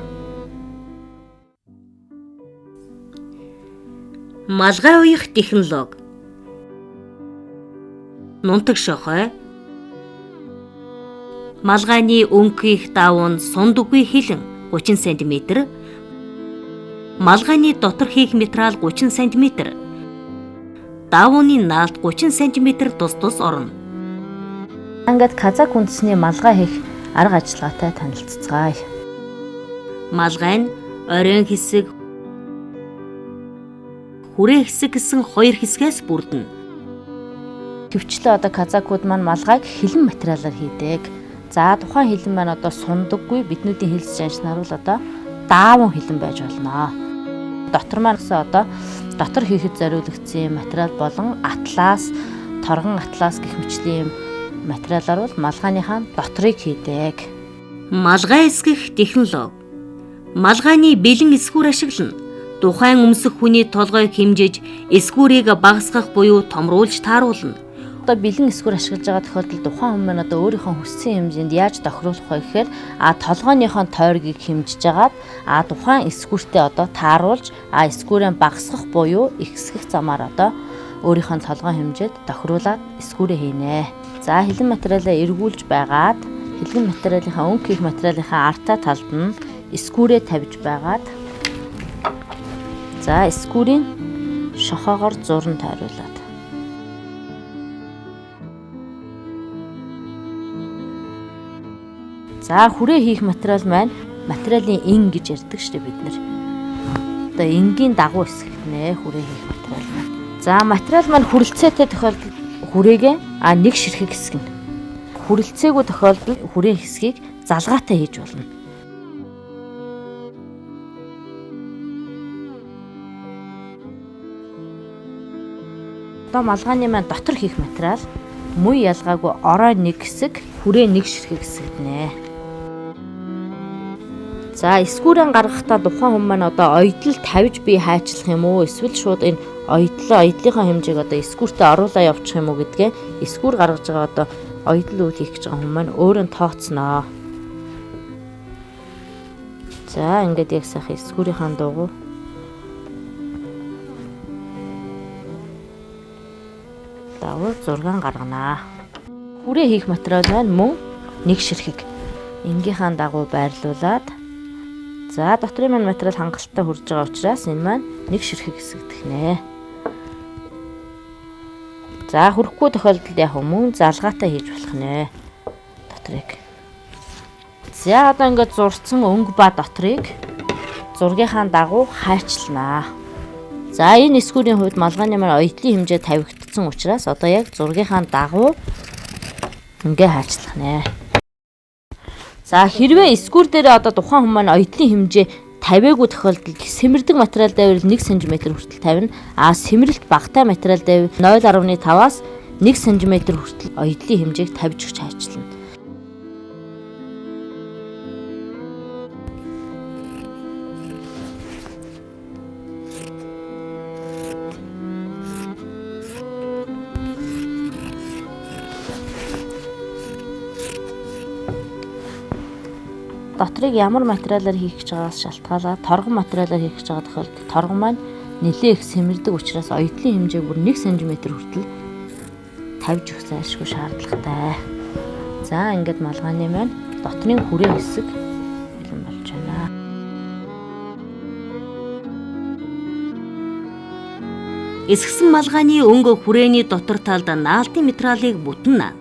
Малгай уях технологи. Нунтаг шохой. Малгайны өнгөхийн давуу нь сунд үгүй хилэн 30 см. Малгайны дотор хийх материал 30 см. Давууны наалт 30 см тус орно. Ингээд казак үндэсний малгай хийх арга ажиллагаатай танилццгаая. Малгай нь оройн хэсэг, хүрээ хэсэг гэсэн хоёр хэсгээс бүрдэнэ. Төвчлээ одоо казакууд маань малгайг хилэн материалаар хийдэг. За тухайн хилэн маань одоо сундаггүй биднүүдийн хэлс жаншнаар бол одоо дааван хилэн байж болно. Дотор маань гэсэн одоо дотор хийхэд зориулагдсан материал болон атлас, торгон атлас гэх мэтлийн материалаар бол малгайныхаа доторыг хийдэг. Малгай эсгэх технологи. Малгайны бэлэн эсгүүр ашиглана. Тухайн өмсөх хүний толгойг хэмжиж эсгүүрийг багасгах буюу томруулж тааруулна. Одоо бэлэн эсгүүр ашиглаж байгаа тохиолдолд тухайн хүн маань одоо өөрийнхөө хүссэн хэмжээнд яаж тохируулах вэ гэхээр толгойнхоо тойргийг хэмжиж агаад тухайн эсгүүртээ одоо тааруулж эсгүүрээ багасгах буюу ихсгэх замаар одоо өөрийнхөө толгой хэмжээд тохируулаад эсгүүрээ хийнэ. За хилэн материалаа эргүүлж байгаад хилэн материалынхаа өнгө хийх материалынхаа артай талд нь эсгүүрээ тавьж байгаад за эсгүүрийн шохоогоор зурн тойруулаад за хүрээ хийх материал маань материалын ин гэж ярьдаг шүү дээ бид нар. Одоо энгийн дагуу хэсэгт нэ хүрээ хийх материал маань. За материал маань хүрэлцээтэй тохиолдолд хүрээгээ нэг ширхэг хэсэг нь. Хүрэлцээгүй тохиолдолд хүрээ хэсгийг залгаатай хийж болно. Одоо малгайны маань дотор хийх материал муу ялгаагүй орой нэг хэсэг, хүрээ нэг ширхэг хэсэгднэ. За эсгүүрэн гаргахдаа тухайн хүн маань одоо ойдол тавьж бие хайчлах юм уу, эсвэл шууд энэ ойдлынхаа хэмжээг одоо эсгүүртээ оруулаа явуучих юм уу гэдгээ эсгүүр гаргаж байгаа одоо ойдол үйл хийх гэж байгаа хүн маань өөрөө тооцноо. За ингээд яг сайхан эсгүүрийнхаа дуугүй давуу 6 гарганаа. Хүрээ хийх материал маань мөн нэг ширхэг. Энгийнхаа дагуу байрлуулад за дотрын маань материал хангалттай хүрж байгаа учраас энэ маань нэг ширхэг хэсэгдэх нэ. За хүрэхгүй тохиолдолд яг мөн залгаатай хийж болох нэ. Дотрыг. За одоо ингээд зурцсан өнгө ба дотрыг зургийнхаа дагуу хайчлнаа. За энэ эсгүүрийн хувьд малгайны маань ойдлын хэмжээ тавигдсан учраас одоо яг зургийнхаа дагуу ингээ хайчлах нэ. За хэрвээ эсгүүр дээр одоо тухайн хүн маань ойдлын хэмжээ тавиагүй тохиолдолд сэмэрдэг материал дайвар 1 см хүртэл тавина. Сэмрэлт багатай материал дайвар 0.5-аас 1 см хүртэл ойдлын хэмжээг тавьж өгч хайчлана. Дотрыг ямар материалаар хийх гэж байгаас шалтгаалаад торгон материалаар хийх гэж байгаа тохиолдолд торгон маань нэлээ их сэмэрдэг учраас ойдлын хэмжээ бүр 1 см хүртэл тавьж өгөх зайлшгүй шаардлагатай. За ингээд малгайны маань дотрын хүрээ хэсэг бэлэн болж байна. Эсгсэн малгайны өнгө хүрээний дотор талд наалтын материалыг бүтэн.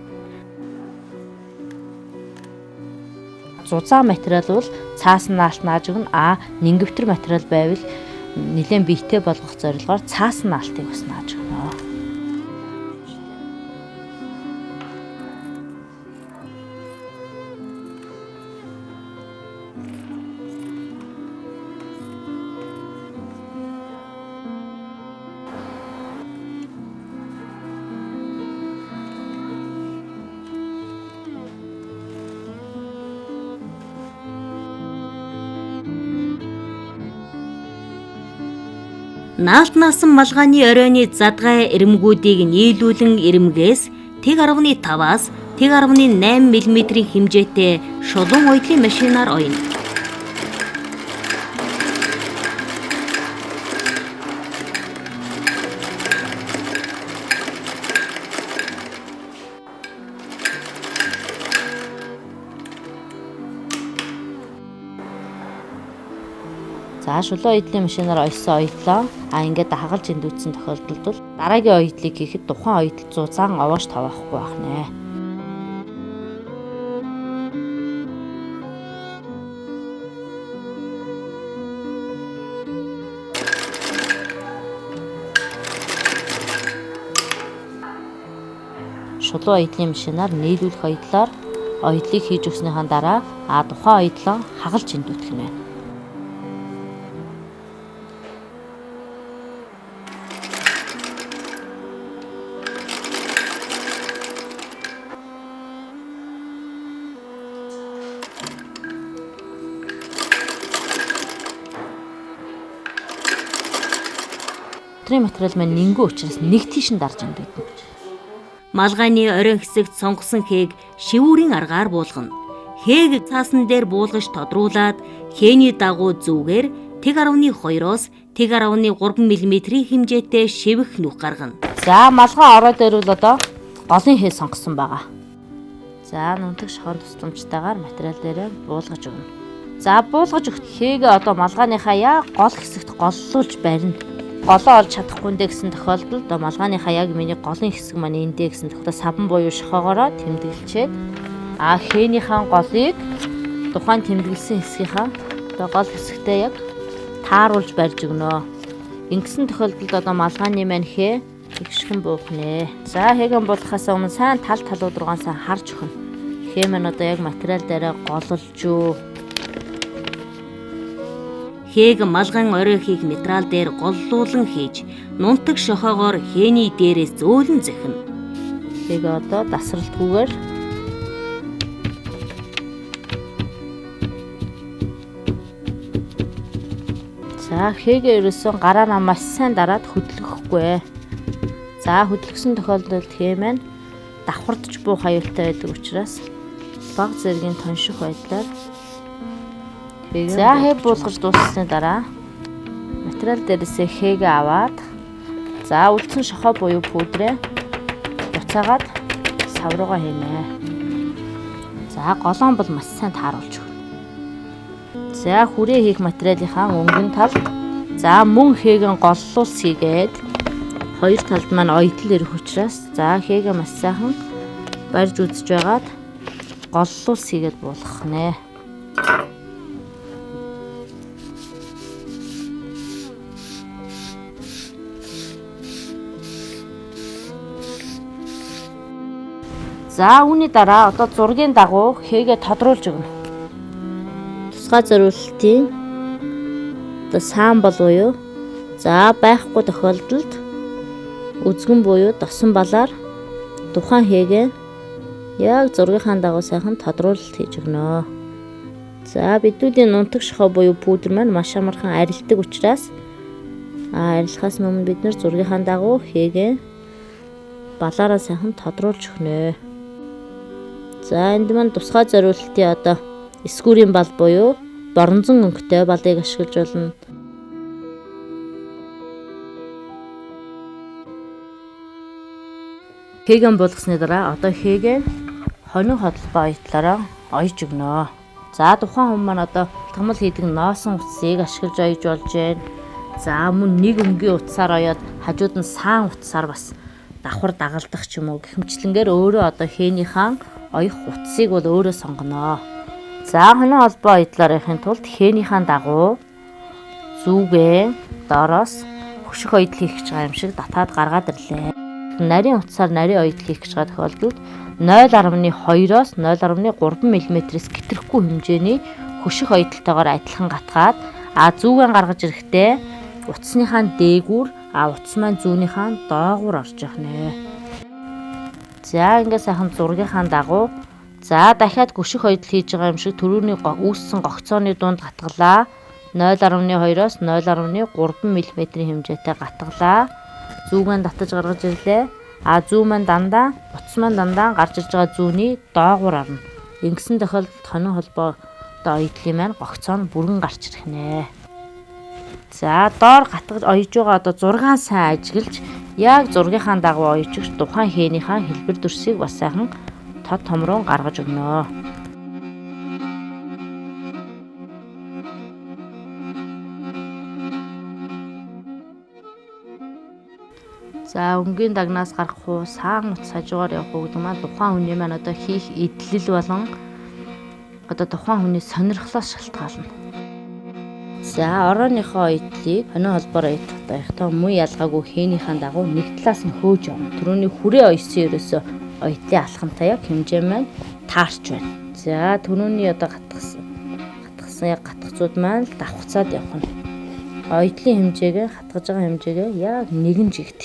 Зузаан материал бол цаасан наалт нааж өгнө. Нингөвтөр материал байвал нэлээд биетэй болгох зорилгоор цаасан наалтыг бас нааж өгнө. Наалт наасан малгайны оройны задгай ирэмгүүдийг нийлүүлэн ирэмгээс тэг 15-аас тэг 18 мм-ийн хэмжээтэй шулуун ойдлын машинаар ойно. За шулуун ойдлын машинаар ойсон ойдлоо ингээд хагалж эндүүцсэн тохиолдолд бол дараагийн ойдлыг хийхэд тухайн ойдол зузаан овоош таваахгүй байх нэ. Шулуун ойдлын машинаар нийлүүлэх ойдлоор ойдлыг хийж өгснийхаа дараа тухайн ойдлоо хагалж эндүүтгэх нэ. Дотрын материал маань нингүү учраас нэг тийш нь дарж эндүүднэ. Малгайны оройн хэсэгт сонгосон хээг шивүүрийн аргаар буулгана. Хээг цаасан дээр буулгаж тодруулаад хээний дагуу зүгээр тэг 12-оос тэг 13 мм-ийн хэмжээтэй шивэх нүх гаргана. За малгай орой дээр бол одоо голын хээ сонгосон байгаа. За нүнтэг шохон тусламжтайгаар материал дээрээ буулгаж өгнө. За буулгаж өгт хээгээ одоо малгайныхаа гол хэсэгт голлуулж барина. Голоо олж чадахгүй гэсэн тохиолдолд малгайныхаа яг миний голын хэсэг маань эндээ гэсэн тохиолдолд саван буюу шохоогоороо тэмдэглчээд хээнийхаа голыг тухайн тэмдэглэсэн хэсгийнхаа гол хэсэгтээ яг тааруулж барьж өгнө. Ингэсэн тохиолдолд одоо малгайны маань хээ тэгшхэн буух нэ. За хээгэн буулгахаас өмнө сайн тал талууд руугаа сайн харж өхнө. Хээ маань одоо яг материал дээрээ гололж юу. Хээг малгайн оройхийг материал дээр голлуулан хийж нунтаг шохоогоор хээний дээрээс зөөлөн захина. Хээг одоо дасралтгүйгээр за хээгээ ерөөсөн гараараа маш сайн дараад хөдлөхгүй. За хөдлөсөн тохиолдолд хээ маань давхардж буух аюултай байдаг учраас бага зэргийн тонших байдлаар за хээ буулгаж дууссаны дараа материал дээрээсээ хээгээ аваад за үлдсэн шохоо буюу пудрээ буцаагаад сав руугаа хийнэ. За голоон бол маш сайн тааруулж өгнө. За хүрээ хийх материалынхаа өнгөн тал за мөн хээгэн голлуулсгээд хоёр талд маань оёдл ирэх учраас за хээгээ маш сайхан барьж үзэж байгаад голлуулсгээд буулгах нэ. За үүний дараа одоо зургийн дагуу хээгээ тодруулж өгнө. Тусгай зориулалтын одоо саан болов юу? За байхгүй тохиолдолд үзгэн буюу досон балаар тухайн хээгээ яг зургийнхаа дагуу сайхан тодруулалт хийж өгнө. За бидүүдийн нунтаг шохоо буюу пудр маань маш амархан арилдаг учраас арилахаас өмнө бид нэр зургийнхаа дагуу хээгээ балаараа сайхан тодруулж өгнө. За энд маань тусгай зориулалтын одоо эсгүүрийн бал буюу боронзон өнгөтэй балыг ашиглаж болно. Хээгэн буулгасны дараа одоо хээгээ хонин хотлбоо оётлороо оёж өгнө. За тухайн хүн маань одоо тагмал хийдэг ноосон утсыг ашиглаж оёж болж байна. За мөн нэг өнгийн утсаар оёод хажууд нь саан утсаар бас давхар дагалдах ч юм уу гихмчлэнгээр өөрөө одоо хээнийхээ оёх утсыг бол өөрөө сонгоно. За хонин холбоо оёдлоорын тулд хээнийхээ дагуу зүгээ доороос хөших оёдл хийх гэж байгаа юм шиг татаад гаргаад ирлээ. Нарийн утсаар нарийн оёдл хийх гэж байгаа тохиолдолд 0.2-оос 0.3 мм-с гитэрэхгүй хэмжээний хөших оёдолтойгоор адилхан гатгаад зүүгэн гаргаж ирэхдээ утасныхаа дээгүүр утас маань зүүнийхээ доогуур орж явах нэ. За ингээд сайхан зургийнхаа дагуу за дахиад гүших оёдол хийж байгаа юм шиг төрөүний үүссэн гогцооны дунд гатгалаа 0.2-оос 0.3 мм хэмжээтэй гатгалаа. Зүүгэн татаж гаргаж ирлээ. Зүү маань дандаа утас маань дандаа гарч ирж байгаа зүүний доогуур орно. Ингэсэн тохиолдолд хонин холбоо оёдлын маань гогцоо нь бүрэн гарч ирэх нэ. За доор гатгаж оёж байгаа одоо зургаан сайн ажиглаж яг зургийнхаа дагуу оёжч тухайн хээнийхээ хэлбэр дүрсийг бас сайхан тод томроо гаргаж өгнө. За өнгийн дагнаас гарах уу, саан утас хажуугаар явах уу гэдэг маань тухайн хүний маань одоо хийх эдлэл болон одоо тухайн хүний сонирхлоос шалтгаална. За орооныхоо оёдлыг хонин холбоор оёдохтой муу ялгаагүй хээнийхээ дагуу нэг талаас нь хөөж явна. Төрөүний хүрээ оёсон ерөөсөө оёдлын алхамтай яг хэмжээ маань таарч байна. За төрөүний одоо гатгсан яг гатгцууд маань давхцаад явах нь. Оёдлын хэмжээгээ хатгаж байгаа хэмжээгээ яг нэгэн жигт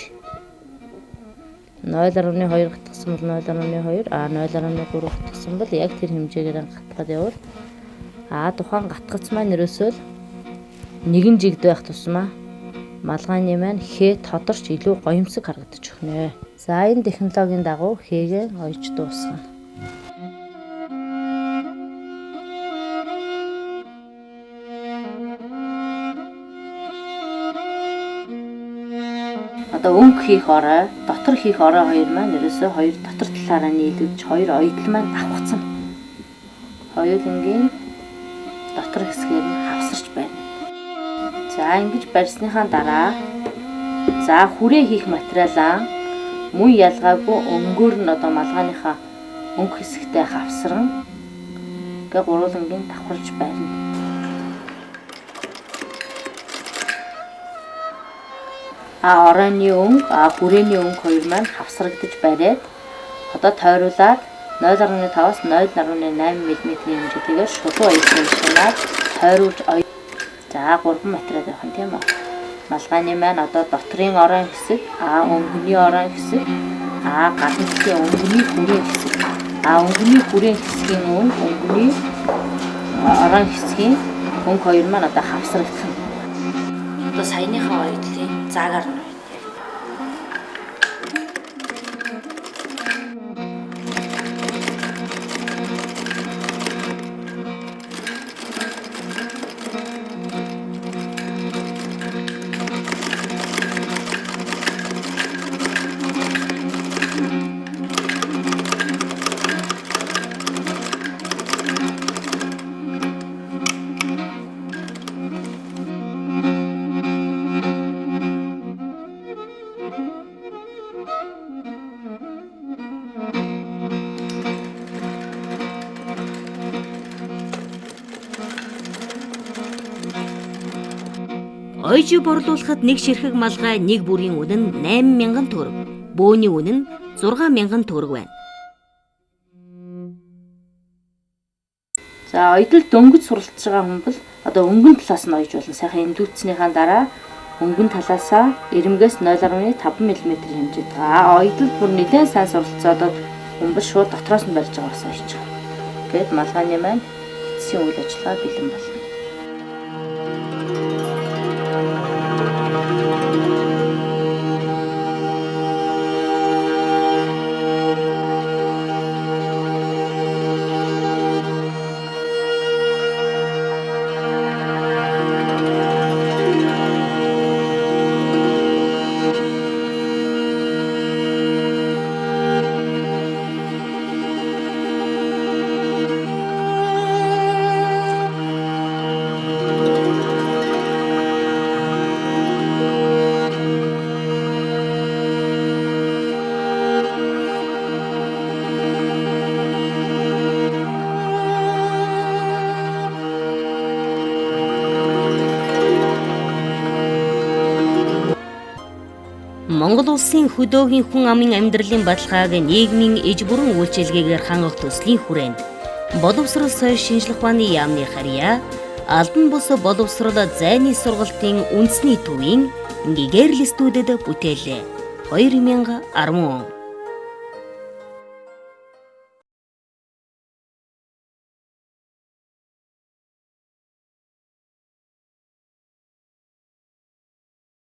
0.2 гатгсан бол 0.2 0.3 гатгсан бол яг тэр хэмжээгээр гатгаад явал тухайн гатгац маань ерөөсөө нэгэн жигд байх тусмаа малгайны маань хээ тодорч илүү гоёмсог харагдаж өгнө. За энэ технологийн дагуу хээгээ оёж дуусгана. Одоо өнгө хийх орой, дотор хийх орой хоёр маань ерөөсөө хоёр дотор талаараа нийлүүлж хоёр оёдол маань давхцсан. Хоёулангийн дотор хэсгээр нь хавсарч байна. За ингэж барьсныхаа дараа за хүрээ хийх материалаа мөн ялгаагүй өнгөөр нь одоо малгайныхаа өнгө хэсэгтээ хавсран гэ гурвангийн давхарж байна. оройны өнгө, хүрээний өнгө хоёр маань хавсрагдаж бариад одоо тойруулаад 0.5-аас 0.8 мм-ийн хэмжээтэйгээр шулуу оюутны шинаар тойруулж за 3 материал явах юм тийм үү. Малгайны маань одоо дотрын оройн хэсэг, өнгөний оройн хэсэг, гадны хэсгийн өнгөний хүрээний хэсэг. Өнгөний хүрээний хэсгийн өнгөний оройн хэсгийн өнгө хоёр маань одоо хавсрагдсан. Одоо саяныхаа оюутлын заагаар нь Ойжи борлуулахад нэг ширхэг малгай нэг бүрийн үнэ нь 8,000 төгрөг. Бөөний үнэ нь 6,000 төгрөг байна. За оёдол дөнгөж суралцж байгаа хүн бол одоо өнгөн талаас нь ойж болно. Сайхан эндүүцснийхаа дараа өнгөн талаасаа эрэмгээс 0.5 мм хэмжээтэй. Оёдол бүр нэлээд сайн суралцаад хүн бол шууд дотроос нь барьж байгаас ойж байгаа. Тэгэд малгайны маань эцсийн үйл ажиллагаа бэлэн болно. Монгол улсын хөдөөгийн хүн амын амьдралын баталгааг нийгмийн эж бүрэн үйлчилгээгээр хангах төслийн хүрээнд боловсрол соёл шинжлэх ухааны яамны харьяа Албан бус боловсрол зайны сургалтын үндэсний төвийн гэгэрл студид бүтээлээ 2010 он.